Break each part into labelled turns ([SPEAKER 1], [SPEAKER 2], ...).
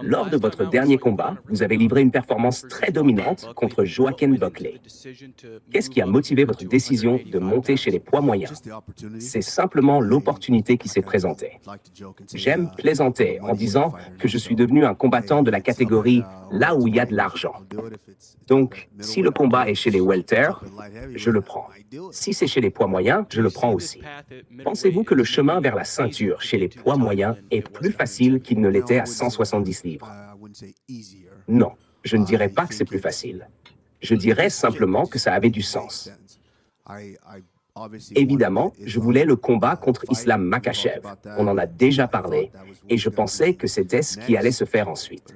[SPEAKER 1] Lors de votre dernier combat, vous avez livré une performance très dominante contre Joaquin Buckley. Qu'est-ce qui a motivé votre décision de monter chez les poids moyens? C'est simplement l'opportunité qui s'est présentée. J'aime plaisanter en disant que je suis devenu un combattant de la catégorie là où il y a de l'argent. Donc, si le combat est chez les welter, je le prends. Si c'est chez les poids moyens, je le prends aussi. Pensez-vous que le chemin vers la ceinture chez les poids moyens est plus facile qu'il ne l'était à 170 livres? Non, je ne dirais pas que c'est plus facile. Je dirais simplement que ça avait du sens. Évidemment, je voulais le combat contre Islam Makhachev. On en a déjà parlé, et je pensais que c'était ce qui allait se faire ensuite.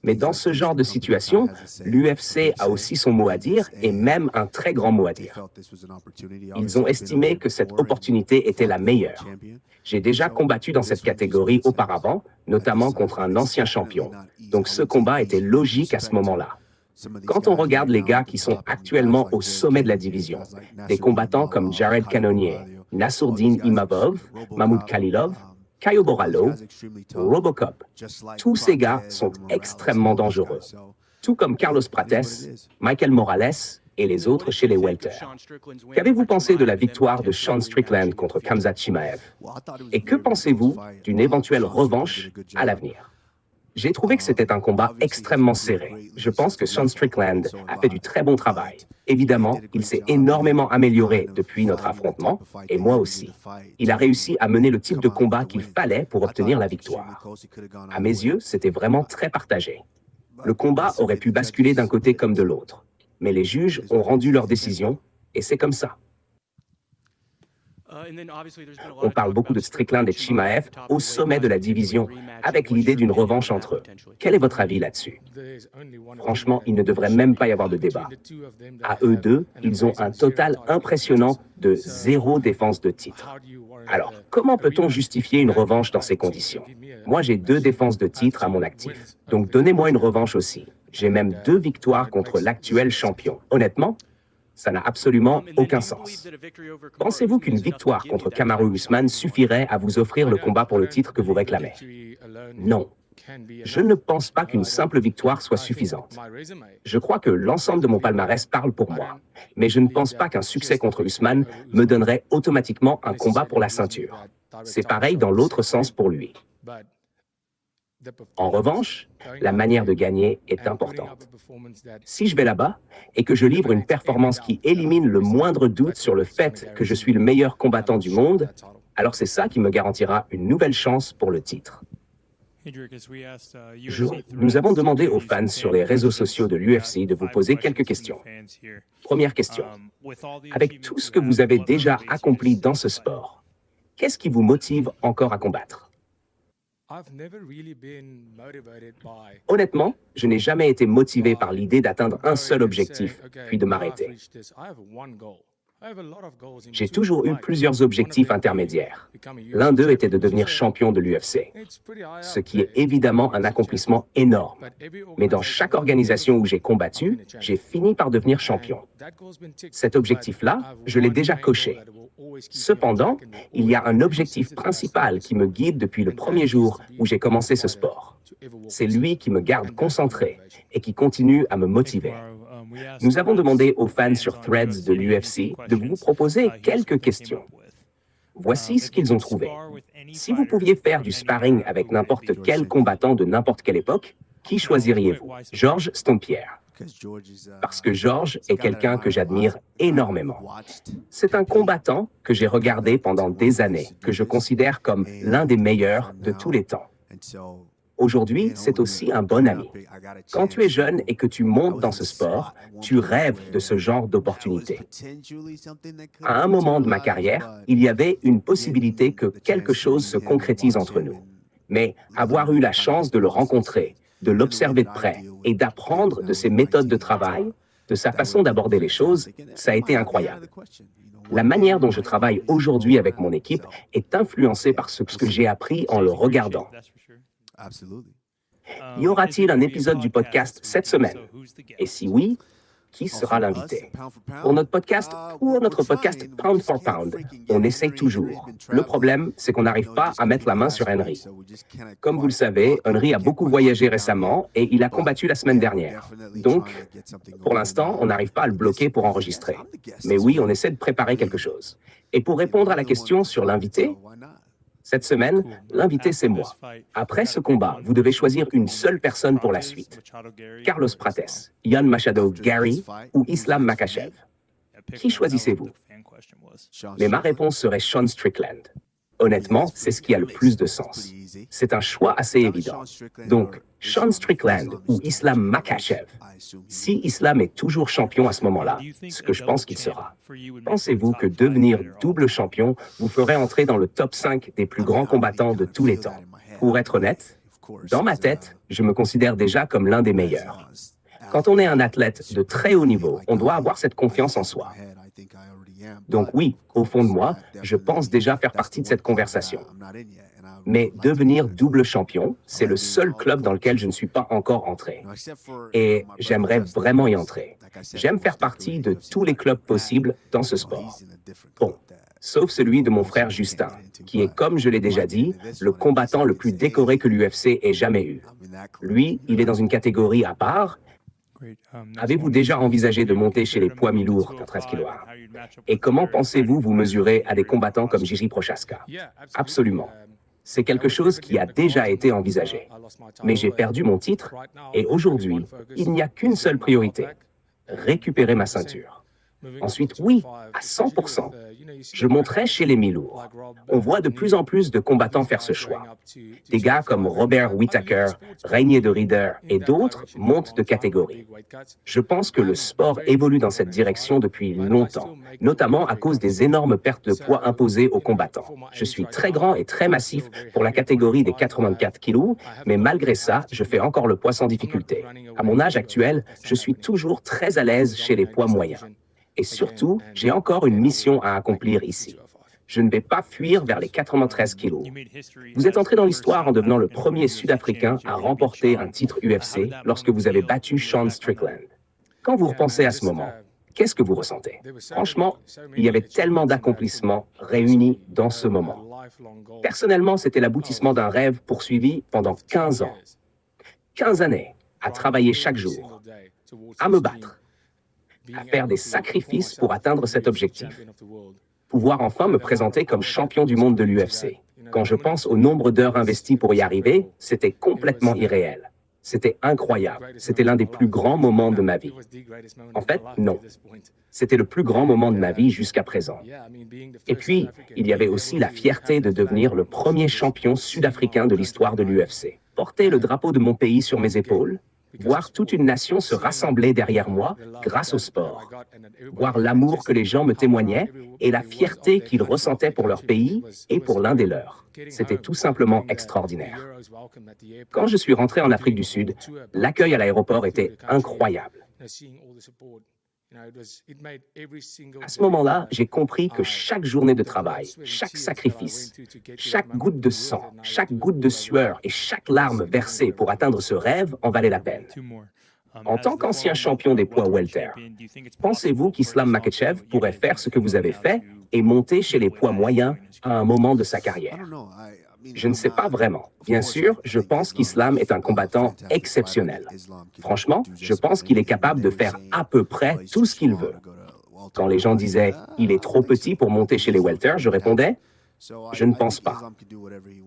[SPEAKER 1] Mais dans ce genre de situation, l'UFC a aussi son mot à dire, et même un très grand mot à dire. Ils ont estimé que cette opportunité était la meilleure. J'ai déjà combattu dans cette catégorie auparavant, notamment contre un ancien champion. Donc ce combat était logique à ce moment-là. Quand on regarde les gars qui sont actuellement au sommet de la division, des combattants comme Jared Cannonier, Nassourdine Imavov, Mahmoud Khalilov, Caio Borralho, Robocop, tous ces gars sont extrêmement dangereux. Tout comme Carlos Prates, Michael Morales et les autres chez les welter. Qu'avez-vous pensé de la victoire de Sean Strickland contre Khamzat Chimaev? Et que pensez-vous d'une éventuelle revanche à l'avenir? J'ai trouvé que c'était un combat extrêmement serré. Je pense que Sean Strickland a fait du très bon travail. Évidemment, il s'est énormément amélioré depuis notre affrontement, et moi aussi. Il a réussi à mener le type de combat qu'il fallait pour obtenir la victoire. À mes yeux, c'était vraiment très partagé. Le combat aurait pu basculer d'un côté comme de l'autre. Mais les juges ont rendu leur décision, et c'est comme ça. On parle beaucoup de Strickland et Chimaev au sommet de la division, avec l'idée d'une revanche entre eux. Quel est votre avis là-dessus? Franchement, il ne devrait même pas y avoir de débat. À eux deux, ils ont un total impressionnant de 0 défense de titre. Alors, comment peut-on justifier une revanche dans ces conditions? Moi, j'ai 2 défenses de titre à mon actif, donc donnez-moi une revanche aussi. J'ai même 2 victoires contre l'actuel champion. Honnêtement, ça n'a absolument aucun sens. Pensez-vous qu'une victoire contre Kamaru Usman suffirait à vous offrir le combat pour le titre que vous réclamez? Non. Je ne pense pas qu'une simple victoire soit suffisante. Je crois que l'ensemble de mon palmarès parle pour moi, mais je ne pense pas qu'un succès contre Usman me donnerait automatiquement un combat pour la ceinture. C'est pareil dans l'autre sens pour lui. En revanche, la manière de gagner est importante. Si je vais là-bas et que je livre une performance qui élimine le moindre doute sur le fait que je suis le meilleur combattant du monde, alors c'est ça qui me garantira une nouvelle chance pour le titre. Nous avons demandé aux fans sur les réseaux sociaux de l'UFC de vous poser quelques questions. Première question. Avec tout ce que vous avez déjà accompli dans ce sport, qu'est-ce qui vous motive encore à combattre? Honnêtement, je n'ai jamais été motivé par l'idée d'atteindre un seul objectif, puis de m'arrêter. J'ai toujours eu plusieurs objectifs intermédiaires. L'un d'eux était de devenir champion de l'UFC, ce qui est évidemment un accomplissement énorme. Mais dans chaque organisation où j'ai combattu, j'ai fini par devenir champion. Cet objectif-là, je l'ai déjà coché. Cependant, il y a un objectif principal qui me guide depuis le premier jour où j'ai commencé ce sport. C'est lui qui me garde concentré et qui continue à me motiver. Nous avons demandé aux fans sur Threads de l'UFC de vous proposer quelques questions. Voici ce qu'ils ont trouvé. Si vous pouviez faire du sparring avec n'importe quel combattant de n'importe quelle époque, qui choisiriez-vous? Georges St-Pierre. Parce que Georges est quelqu'un que j'admire énormément. C'est un combattant que j'ai regardé pendant des années, que je considère comme l'un des meilleurs de tous les temps. Aujourd'hui, c'est aussi un bon ami. Quand tu es jeune et que tu montes dans ce sport, tu rêves de ce genre d'opportunité. À un moment de ma carrière, il y avait une possibilité que quelque chose se concrétise entre nous. Mais avoir eu la chance de le rencontrer, de l'observer de près et d'apprendre de ses méthodes de travail, de sa façon d'aborder les choses, ça a été incroyable. La manière dont je travaille aujourd'hui avec mon équipe est influencée par ce que j'ai appris en le regardant. Y aura-t-il un épisode du podcast cette semaine? Et si oui, qui sera l'invité. Pour notre podcast Pound for Pound, on essaye toujours. Le problème, c'est qu'on n'arrive pas à mettre la main sur Henry. Comme vous le savez, Henry a beaucoup voyagé récemment et il a combattu la semaine dernière. Donc, pour l'instant, on n'arrive pas à le bloquer pour enregistrer. Mais oui, on essaie de préparer quelque chose. Et pour répondre à la question sur l'invité, cette semaine, l'invité, c'est moi. Après ce combat, vous devez choisir une seule personne pour la suite. Carlos Prates, Ian Machado Gary ou Islam Makhachev. Qui choisissez-vous? Mais ma réponse serait Sean Strickland. Honnêtement, c'est ce qui a le plus de sens. C'est un choix assez évident. Donc, Sean Strickland ou Islam Makhachev. Si Islam est toujours champion à ce moment-là, ce que je pense qu'il sera, pensez-vous que devenir double champion vous ferait entrer dans le top 5 des plus grands combattants de tous les temps? Pour être honnête, dans ma tête, je me considère déjà comme l'un des meilleurs. Quand on est un athlète de très haut niveau, on doit avoir cette confiance en soi. Donc oui, au fond de moi, je pense déjà faire partie de cette conversation. Mais devenir double champion, c'est le seul club dans lequel je ne suis pas encore entré. Et j'aimerais vraiment y entrer. J'aime faire partie de tous les clubs possibles dans ce sport. Bon, sauf celui de mon frère Justin, qui est, comme je l'ai déjà dit, le combattant le plus décoré que l'UFC ait jamais eu. Lui, il est dans une catégorie à part. Avez-vous déjà envisagé de monter chez les poids mi-lourds de 13 kg? Et comment pensez-vous vous mesurer à des combattants comme Jiri Prochazka? Absolument. C'est quelque chose qui a déjà été envisagé. Mais j'ai perdu mon titre et aujourd'hui, il n'y a qu'une seule priorité, récupérer ma ceinture. Ensuite, oui, à 100%, je monterai chez les mi-lourds. On voit de plus en plus de combattants faire ce choix. Des gars comme Robert Whittaker, Reinier de Ridder et d'autres montent de catégorie. Je pense que le sport évolue dans cette direction depuis longtemps, notamment à cause des énormes pertes de poids imposées aux combattants. Je suis très grand et très massif pour la catégorie des 84 kilos, mais malgré ça, je fais encore le poids sans difficulté. À mon âge actuel, je suis toujours très à l'aise chez les poids moyens. Et surtout, j'ai encore une mission à accomplir ici. Je ne vais pas fuir vers les 93 kilos. Vous êtes entré dans l'histoire en devenant le premier Sud-Africain à remporter un titre UFC lorsque vous avez battu Sean Strickland. Quand vous repensez à ce moment, qu'est-ce que vous ressentez? Franchement, il y avait tellement d'accomplissements réunis dans ce moment. Personnellement, c'était l'aboutissement d'un rêve poursuivi pendant 15 ans. 15 années à travailler chaque jour, à me battre, à faire des sacrifices pour atteindre cet objectif. Pouvoir enfin me présenter comme champion du monde de l'UFC. Quand je pense au nombre d'heures investies pour y arriver, c'était complètement irréel. C'était incroyable. C'était l'un des plus grands moments de ma vie. En fait, non. C'était le plus grand moment de ma vie jusqu'à présent. Et puis, il y avait aussi la fierté de devenir le premier champion sud-africain de l'histoire de l'UFC. Porter le drapeau de mon pays sur mes épaules, voir toute une nation se rassembler derrière moi grâce au sport, voir l'amour que les gens me témoignaient et la fierté qu'ils ressentaient pour leur pays et pour l'un des leurs. C'était tout simplement extraordinaire. Quand je suis rentré en Afrique du Sud, l'accueil à l'aéroport était incroyable. À ce moment-là, j'ai compris que chaque journée de travail, chaque sacrifice, chaque goutte de sang, chaque goutte de sueur et chaque larme versée pour atteindre ce rêve en valait la peine. En tant qu'ancien champion des poids welter, pensez-vous qu'Islam Makhachev pourrait faire ce que vous avez fait et monter chez les poids moyens à un moment de sa carrière? Je ne sais pas vraiment. Bien sûr, je pense qu'Islam est un combattant exceptionnel. Franchement, je pense qu'il est capable de faire à peu près tout ce qu'il veut. Quand les gens disaient « il est trop petit pour monter chez les welters », je répondais « je ne pense pas ».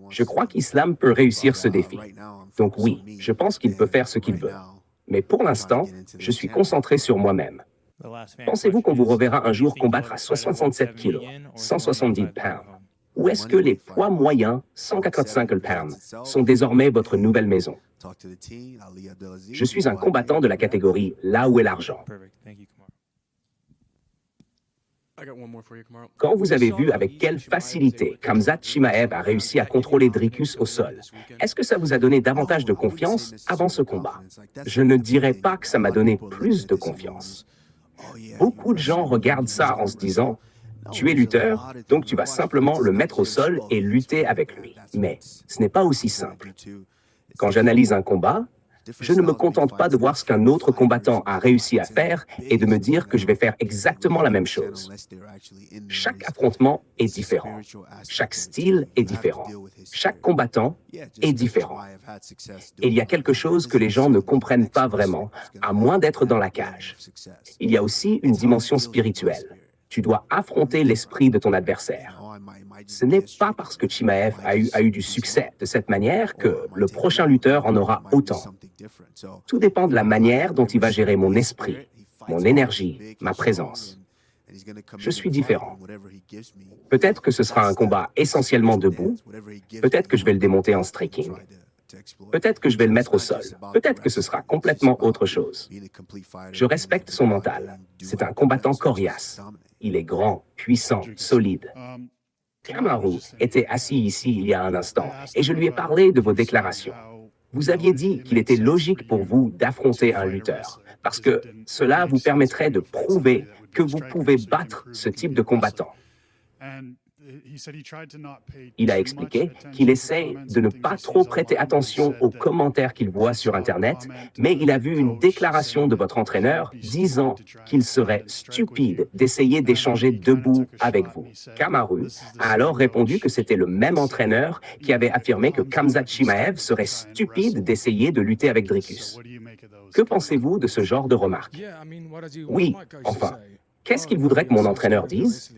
[SPEAKER 1] Je crois qu'Islam peut réussir ce défi. Donc oui, je pense qu'il peut faire ce qu'il veut. Mais pour l'instant, je suis concentré sur moi-même. Pensez-vous qu'on vous reverra un jour combattre à 67 kilos, 170 pounds? Ou est-ce que les poids moyens, 185 pounds, sont désormais votre nouvelle maison? Je suis un combattant de la catégorie là où est l'argent. Quand vous avez vu avec quelle facilité Khamzat Chimaev a réussi à contrôler Dricus au sol, est-ce que ça vous a donné davantage de confiance avant ce combat? Je ne dirais pas que ça m'a donné plus de confiance. Beaucoup de gens regardent ça en se disant « tu es lutteur, donc tu vas simplement le mettre au sol et lutter avec lui ». Mais ce n'est pas aussi simple. Quand j'analyse un combat, Je ne me contente pas de voir ce qu'un autre combattant a réussi à faire et de me dire que je vais faire exactement la même chose. Chaque affrontement est différent. Chaque style est différent. Chaque combattant est différent. Et il y a quelque chose que les gens ne comprennent pas vraiment, à moins d'être dans la cage. Il y a aussi une dimension spirituelle. Tu dois affronter l'esprit de ton adversaire. Ce n'est pas parce que Chimaev a eu du succès de cette manière que le prochain lutteur en aura autant. Tout dépend de la manière dont il va gérer mon esprit, mon énergie, ma présence. Je suis différent. Peut-être que ce sera un combat essentiellement debout, peut-être que je vais le démonter en striking, peut-être que je vais le mettre au sol, peut-être que ce sera complètement autre chose. Je respecte son mental. C'est un combattant coriace. Il est grand, puissant, solide. Kamaru était assis ici il y a un instant et je lui ai parlé de vos déclarations. Vous aviez dit qu'il était logique pour vous d'affronter un lutteur parce que cela vous permettrait de prouver que vous pouvez battre ce type de combattant. Il a expliqué qu'il essaie de ne pas trop prêter attention aux commentaires qu'il voit sur Internet, mais il a vu une déclaration de votre entraîneur disant qu'il serait stupide d'essayer d'échanger debout avec vous. Kamaru a alors répondu que c'était le même entraîneur qui avait affirmé que Khamzat Chimaev serait stupide d'essayer de lutter avec Dricus. Que pensez-vous de ce genre de remarques? Oui, enfin, qu'est-ce qu'il voudrait que mon entraîneur dise?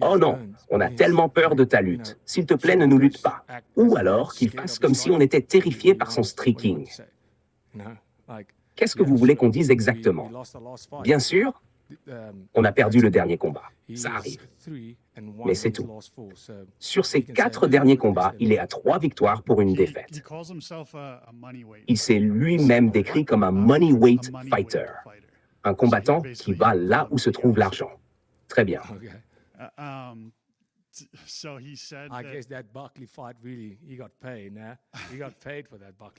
[SPEAKER 1] Oh non, on a tellement peur de ta lutte. S'il te plaît, ne nous lutte pas. Ou alors qu'il fasse comme si on était terrifié par son striking. Qu'est-ce que vous voulez qu'on dise exactement? Bien sûr, on a perdu le dernier combat. Ça arrive. Mais c'est tout. Sur ces 4 derniers combats, il est à 3 victoires pour une défaite. Il s'est lui-même décrit comme un money weight fighter, un combattant qui va là où se trouve l'argent. Très bien.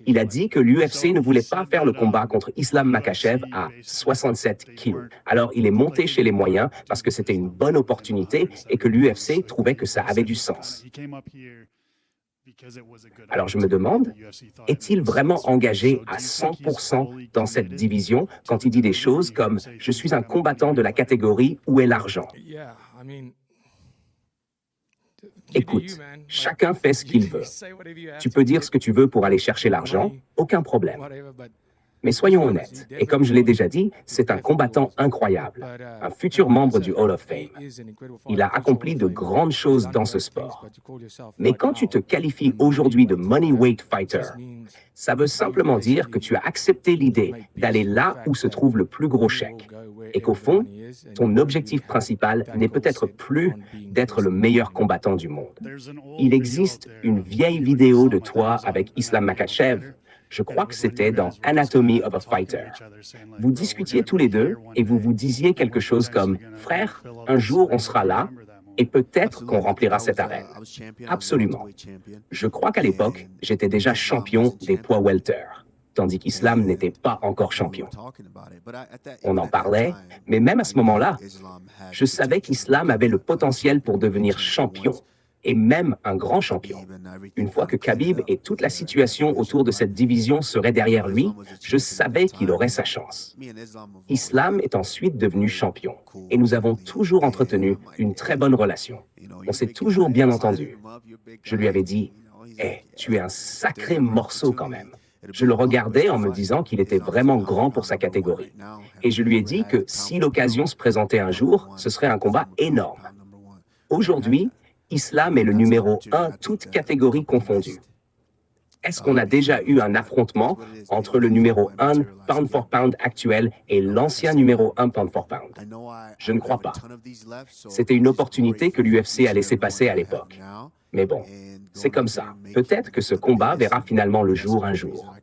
[SPEAKER 1] Il a dit que l'UFC ne voulait pas faire le combat contre Islam Makhachev à 67 kilos. Alors il est monté chez les moyens parce que c'était une bonne opportunité et que l'UFC trouvait que ça avait du sens. Alors je me demande, est-il vraiment engagé à 100% dans cette division quand il dit des choses comme « Je suis un combattant de la catégorie où est l'argent ». Écoute, chacun fait ce qu'il veut. Tu peux dire ce que tu veux pour aller chercher l'argent, aucun problème. Mais soyons honnêtes, et comme je l'ai déjà dit, c'est un combattant incroyable, un futur membre du Hall of Fame. Il a accompli de grandes choses dans ce sport. Mais quand tu te qualifies aujourd'hui de money weight fighter, ça veut simplement dire que tu as accepté l'idée d'aller là où se trouve le plus gros chèque, et qu'au fond, ton objectif principal n'est peut-être plus d'être le meilleur combattant du monde. Il existe une vieille vidéo de toi avec Islam Makhachev. Je crois que c'était dans Anatomy of a Fighter. Vous discutiez tous les deux et vous vous disiez quelque chose comme « Frère, un jour on sera là et peut-être qu'on remplira cette arène. » Absolument. Je crois qu'à l'époque, j'étais déjà champion des poids welter, tandis qu'Islam n'était pas encore champion. On en parlait, mais même à ce moment-là, je savais qu'Islam avait le potentiel pour devenir champion. Et même un grand champion. Une fois que Khabib et toute la situation autour de cette division seraient derrière lui, je savais qu'il aurait sa chance. Islam est ensuite devenu champion et nous avons toujours entretenu une très bonne relation. On s'est toujours bien entendu. Je lui avais dit « Hey, tu es un sacré morceau quand même ». Je le regardais en me disant qu'il était vraiment grand pour sa catégorie. Et je lui ai dit que si l'occasion se présentait un jour, ce serait un combat énorme. Aujourd'hui, Islam est le numéro 1, toutes catégories confondues. Est-ce qu'on a déjà eu un affrontement entre le numéro 1 pound for pound actuel et l'ancien numéro 1 pound for pound? Je ne crois pas. C'était une opportunité que l'UFC a laissé passer à l'époque. Mais bon, c'est comme ça. Peut-être que ce combat verra finalement le jour un jour.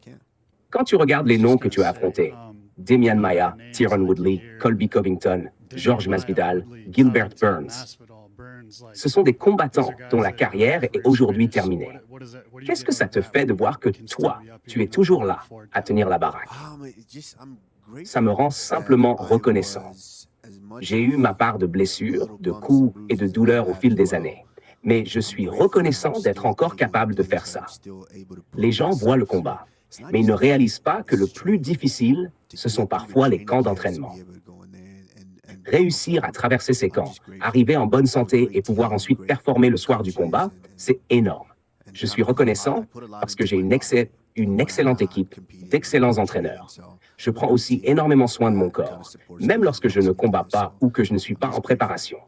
[SPEAKER 1] Quand tu regardes les noms que tu as affrontés, Demian Maia, Tyron Woodley, Colby Covington, George Masvidal, Gilbert Burns, ce sont des combattants dont la carrière est aujourd'hui terminée. Qu'est-ce que ça te fait de voir que toi, tu es toujours là, à tenir la baraque? Ça me rend simplement reconnaissant. J'ai eu ma part de blessures, de coups et de douleurs au fil des années. Mais je suis reconnaissant d'être encore capable de faire ça. Les gens voient le combat. mais ils ne réalisent pas que le plus difficile, ce sont parfois les camps d'entraînement. Réussir à traverser ces camps, arriver en bonne santé et pouvoir ensuite performer le soir du combat, c'est énorme. Je suis reconnaissant parce que j'ai une excellente équipe, d'excellents entraîneurs. Je prends aussi énormément soin de mon corps, même lorsque je ne combats pas ou que je ne suis pas en préparation.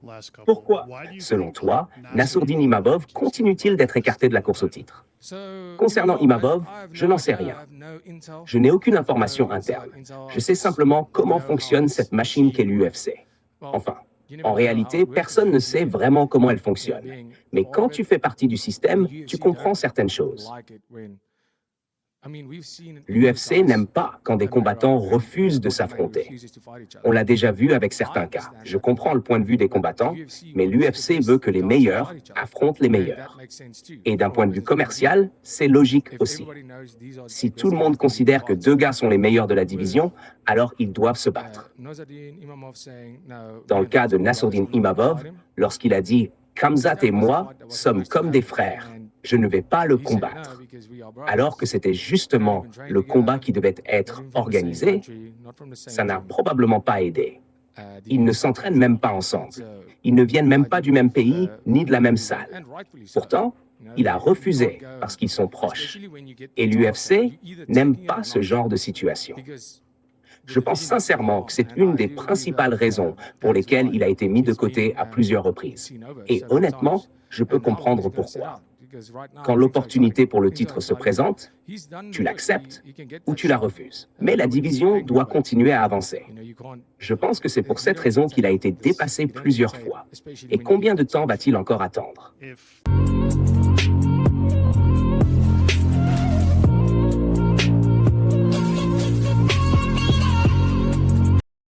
[SPEAKER 1] Pourquoi, selon toi, Nassourdine Imavov continue-t-il d'être écarté de la course au titre? Concernant Imavov, je n'en sais rien. Je n'ai aucune information interne. Je sais simplement comment fonctionne cette machine qu'est l'UFC. Enfin, en réalité, personne ne sait vraiment comment elle fonctionne. Mais quand tu fais partie du système, tu comprends certaines choses. L'UFC n'aime pas quand des combattants refusent de s'affronter. On l'a déjà vu avec certains cas. Je comprends le point de vue des combattants, mais l'UFC veut que les meilleurs affrontent les meilleurs. Et d'un point de vue commercial, c'est logique aussi. Si tout le monde considère que deux gars sont les meilleurs de la division, alors ils doivent se battre. Dans le cas de Nassourdine Imavov, lorsqu'il a dit « Khamzat et moi sommes comme des frères », je ne vais pas le combattre. Alors que c'était justement le combat qui devait être organisé, ça n'a probablement pas aidé. Ils ne s'entraînent même pas ensemble. Ils ne viennent même pas du même pays ni de la même salle. Pourtant, il a refusé parce qu'ils sont proches. Et l'UFC n'aime pas ce genre de situation. Je pense sincèrement que c'est une des principales raisons pour lesquelles il a été mis de côté à plusieurs reprises. Et honnêtement, je peux comprendre pourquoi. Quand l'opportunité pour le titre se présente, tu l'acceptes ou tu la refuses. Mais la division doit continuer à avancer. Je pense que c'est pour cette raison qu'il a été dépassé plusieurs fois. Et combien de temps va-t-il encore attendre?